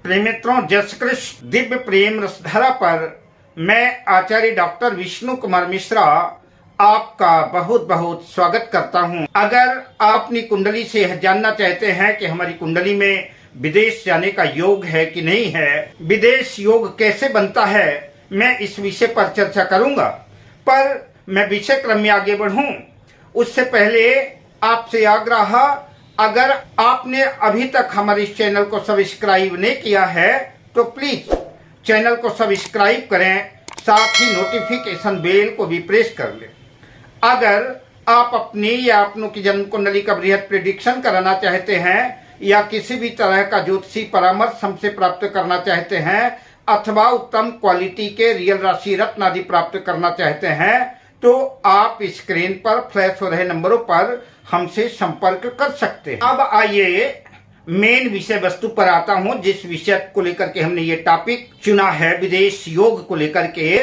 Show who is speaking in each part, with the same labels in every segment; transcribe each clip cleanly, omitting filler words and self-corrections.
Speaker 1: प्रेम मित्रों, जय श्री कृष्ण। दिव्य प्रेम रसधारा पर मैं आचार्य डॉक्टर विष्णु कुमार मिश्रा आपका बहुत बहुत स्वागत करता हूं। अगर आप अपनी कुंडली से यह जानना चाहते हैं कि हमारी कुंडली में विदेश जाने का योग है कि नहीं है, विदेश योग कैसे बनता है, मैं इस विषय पर चर्चा करूंगा। पर मैं विषय क्रम में आगे बढ़ूं उससे पहले आपसे आग्रह, अगर आपने अभी तक हमारे इस चैनल को सब्सक्राइब नहीं किया है तो प्लीज चैनल को सब्सक्राइब करें, साथ ही नोटिफिकेशन बेल को भी प्रेस कर लें। अगर आप अपनी या अपनों की जन्म कुंडली का बृहद प्रेडिक्शन कराना चाहते हैं या किसी भी तरह का ज्योतिषी परामर्श हमसे प्राप्त करना चाहते हैं अथवा उत्तम क्वालिटी के रियल राशि रत्न आदि प्राप्त करना चाहते हैं तो आप स्क्रीन पर फ्लैश हो रहे नंबरों पर हमसे संपर्क कर सकते हैं। अब आइए मेन विषय वस्तु पर आता हूं, जिस विषय को लेकर के हमने ये टॉपिक चुना है विदेश योग को लेकर के,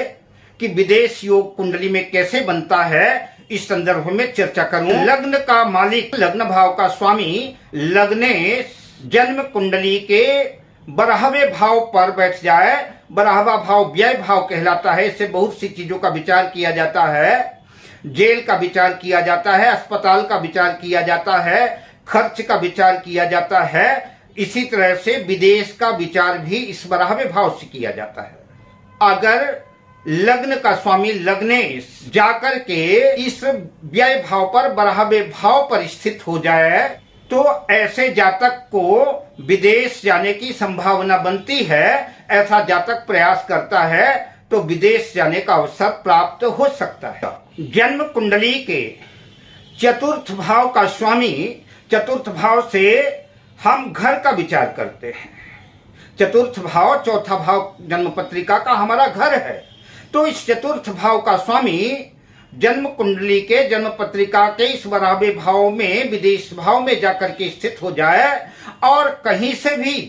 Speaker 1: कि विदेश योग कुंडली में कैसे बनता है, इस संदर्भ में चर्चा करूं। लग्न का मालिक, लग्न भाव का स्वामी लग्नेश जन्म कुंडली के 12वें भाव पर बैठ जाए। 12वां भाव व्यय भाव कहलाता है। इससे बहुत सी चीजों का विचार किया जाता है। जेल का विचार किया जाता है, अस्पताल का विचार किया जाता है, खर्च का विचार किया जाता है। इसी तरह से विदेश का विचार भी इस 12वें भाव से किया जाता है। अगर लग्न का स्वामी लग्नेश जाकर के इस व्यय भाव पर 12वें भाव पर स्थित हो जाए तो ऐसे जातक को विदेश जाने की संभावना बनती है। ऐसा जातक प्रयास करता है तो विदेश जाने का अवसर प्राप्त हो सकता है। जन्म कुंडली के चतुर्थ भाव का स्वामी, चतुर्थ भाव से हम घर का विचार करते हैं। चतुर्थ भाव, चौथा भाव जन्म पत्रिका का हमारा घर है। तो इस चतुर्थ भाव का स्वामी जन्म कुंडली के जन्म पत्रिका के इस 12वें भाव में विदेश भाव में जाकर के स्थित हो जाए और कहीं से भी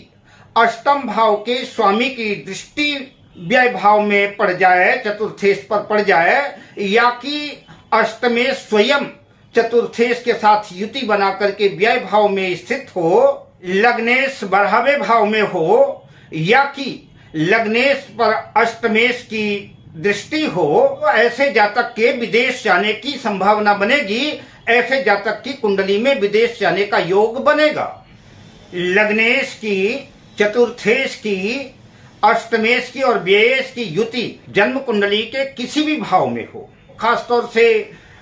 Speaker 1: अष्टम भाव के स्वामी की दृष्टि व्यय भाव में पड़ जाए, चतुर्थेश पर पड़ जाए, या कि अष्टमेश स्वयं चतुर्थेश के साथ युति बना करके व्यय भाव में स्थित हो, लग्नेश 12वें भाव में हो, या कि लग्नेश पर अष्टमेश की दृष्टि हो, तो ऐसे जातक के विदेश जाने की संभावना बनेगी। ऐसे जातक की कुंडली में विदेश जाने का योग बनेगा। लग्नेश की, चतुर्थेश की, अष्टमेश की और व्ययेश की युति जन्म कुंडली के किसी भी भाव में हो, खासतौर से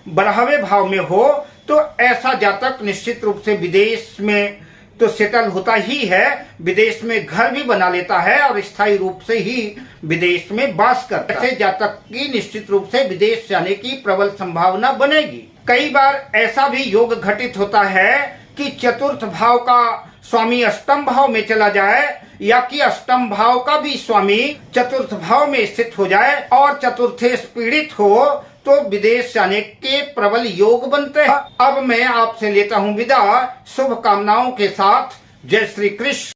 Speaker 1: 12वें भाव में हो, तो ऐसा जातक निश्चित रूप से विदेश में तो सेटल होता ही है, विदेश में घर भी बना लेता है और स्थायी रूप से ही विदेश में वास करता है। ऐसे जातक की निश्चित रूप से विदेश जाने की प्रबल संभावना बनेगी। कई बार ऐसा भी योग घटित होता है कि चतुर्थ भाव का स्वामी अष्टम भाव में चला जाए या कि अष्टम भाव का भी स्वामी चतुर्थ भाव में स्थित हो जाए और चतुर्थेश पीड़ित हो तो विदेश जाने के प्रबल योग बनते हैं। अब मैं आपसे लेता हूं विदा, शुभकामनाओं के साथ। जय श्री कृष्ण।